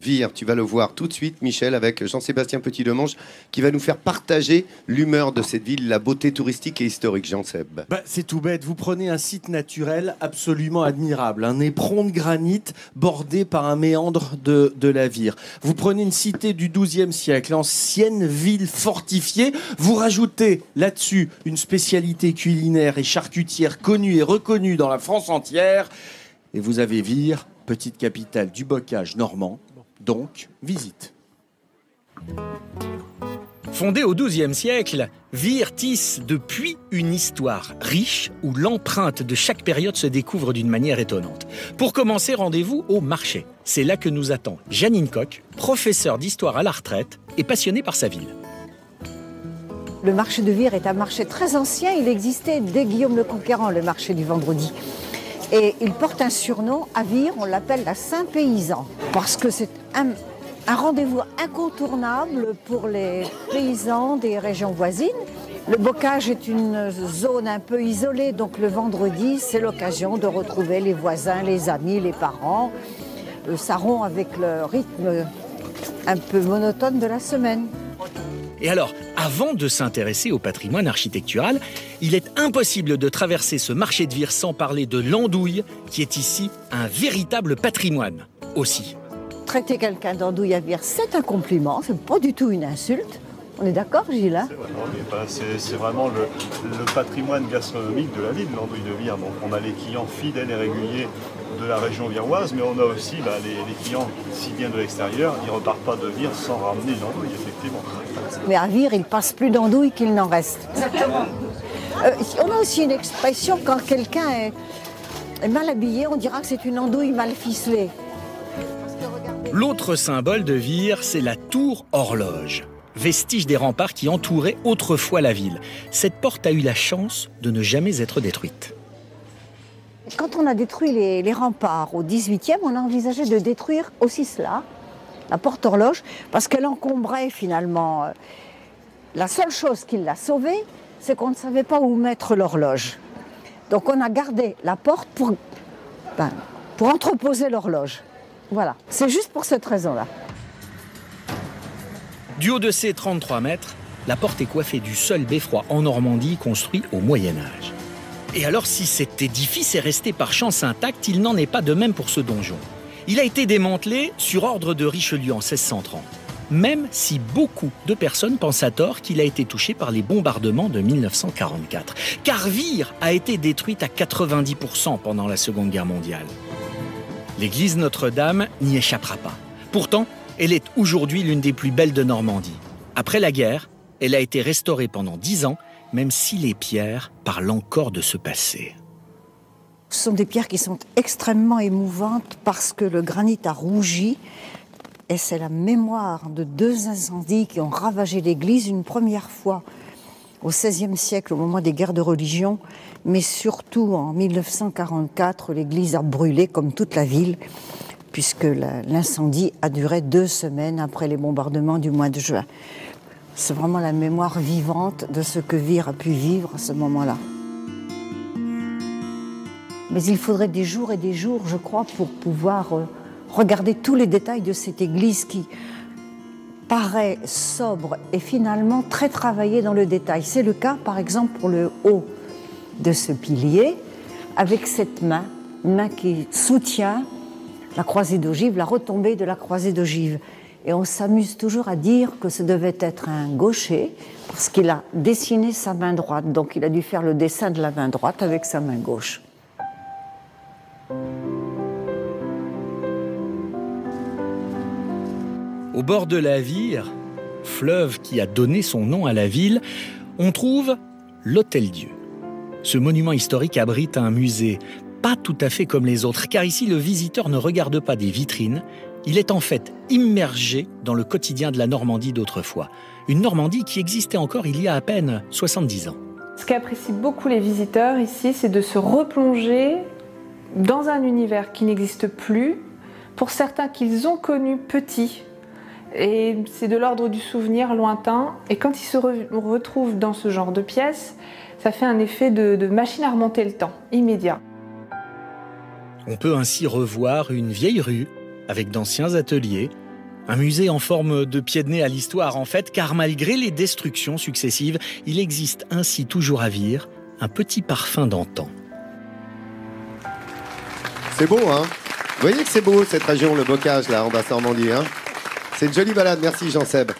Vire, tu vas le voir tout de suite, Michel, avec Jean-Sébastien Petit-Demange, qui va nous faire partager l'humeur de cette ville, la beauté touristique et historique, Jean-Seb. C'est tout bête, vous prenez un site naturel absolument admirable, un éperon de granit bordé par un méandre de la Vire. Vous prenez une cité du XIIe siècle, ancienne ville fortifiée, vous rajoutez là-dessus une spécialité culinaire et charcutière connue et reconnue dans la France entière, et vous avez Vire, petite capitale du bocage normand. Donc, visite. Fondée au XIIe siècle, Vire tisse depuis une histoire riche où l'empreinte de chaque période se découvre d'une manière étonnante. Pour commencer, rendez-vous au marché. C'est là que nous attend Janine Koch, professeure d'histoire à la retraite et passionnée par sa ville. Le marché de Vire est un marché très ancien. Il existait dès Guillaume le Conquérant, le marché du vendredi. Et il porte un surnom, à Vire, on l'appelle la Saint-Paysan, parce que c'est un rendez-vous incontournable pour les paysans des régions voisines. Le bocage est une zone un peu isolée, donc le vendredi, c'est l'occasion de retrouver les voisins, les amis, les parents. Ça rompt avec le rythme un peu monotone de la semaine. Et alors, avant de s'intéresser au patrimoine architectural, il est impossible de traverser ce marché de Vire sans parler de l'andouille, qui est ici un véritable patrimoine aussi. Traiter quelqu'un d'andouille à Vire, c'est un compliment, c'est pas du tout une insulte. On est d'accord, Gilles? C'est vraiment le patrimoine gastronomique de la ville, l'andouille de Vire. Donc on a les clients fidèles et réguliers de la région viroise, mais on a aussi les clients, s'ils viennent de l'extérieur, ils ne repartent pas de Vire sans ramener l'andouille, effectivement. Mais à Vire, il passe plus d'andouille qu'il n'en reste. Exactement. On a aussi une expression, quand quelqu'un est mal habillé, on dira que c'est une andouille mal ficelée. L'autre symbole de Vire, c'est la tour horloge, vestige des remparts qui entouraient autrefois la ville. Cette porte a eu la chance de ne jamais être détruite. Quand on a détruit les remparts au XVIIIe, on a envisagé de détruire aussi cela, la porte horloge, parce qu'elle encombrait finalement. La seule chose qui l'a sauvée, c'est qu'on ne savait pas où mettre l'horloge. Donc on a gardé la porte pour entreposer l'horloge. Voilà, c'est juste pour cette raison-là. Du haut de ses 33 mètres, la porte est coiffée du seul beffroi en Normandie construit au Moyen-Âge. Et alors, si cet édifice est resté par chance intact, il n'en est pas de même pour ce donjon. Il a été démantelé sur ordre de Richelieu en 1630, même si beaucoup de personnes pensent à tort qu'il a été touché par les bombardements de 1944. Car Vire a été détruite à 90% pendant la Seconde Guerre mondiale. L'église Notre-Dame n'y échappera pas. Pourtant, elle est aujourd'hui l'une des plus belles de Normandie. Après la guerre, elle a été restaurée pendant 10 ans, même si les pierres parlent encore de ce passé. Ce sont des pierres qui sont extrêmement émouvantes parce que le granit a rougi et c'est la mémoire de 2 incendies qui ont ravagé l'église une première fois au XVIe siècle, au moment des guerres de religion, mais surtout en 1944, l'église a brûlé comme toute la ville, puisque l'incendie a duré 2 semaines après les bombardements du mois de juin. C'est vraiment la mémoire vivante de ce que Vire a pu vivre à ce moment-là. Mais il faudrait des jours et des jours, je crois, pour pouvoir regarder tous les détails de cette église qui paraît sobre et finalement très travaillée dans le détail. C'est le cas, par exemple, pour le haut de ce pilier, avec cette main, une main qui soutient la croisée d'ogive, la retombée de la croisée d'ogive. Et on s'amuse toujours à dire que ce devait être un gaucher, parce qu'il a dessiné sa main droite, donc il a dû faire le dessin de la main droite avec sa main gauche. Au bord de la Vire, fleuve qui a donné son nom à la ville, on trouve l'Hôtel-Dieu. Ce monument historique abrite un musée, pas tout à fait comme les autres, car ici le visiteur ne regarde pas des vitrines, il est en fait immergé dans le quotidien de la Normandie d'autrefois. Une Normandie qui existait encore il y a à peine 70 ans. Ce qu'apprécient beaucoup les visiteurs ici, c'est de se replonger dans un univers qui n'existe plus, pour certains qu'ils ont connu petits. Et c'est de l'ordre du souvenir lointain. Et quand ils se retrouvent dans ce genre de pièces, ça fait un effet de machine à remonter le temps, immédiat. On peut ainsi revoir une vieille rue avec d'anciens ateliers, Un musée en forme de pied de nez à l'histoire, en fait, car malgré les destructions successives, il existe ainsi toujours à Vire un petit parfum d'antan. C'est beau, hein? Vous voyez que c'est beau, cette région, le bocage, là, en Basse-Normandie, hein? C'est une jolie balade. Merci, Jean-Seb.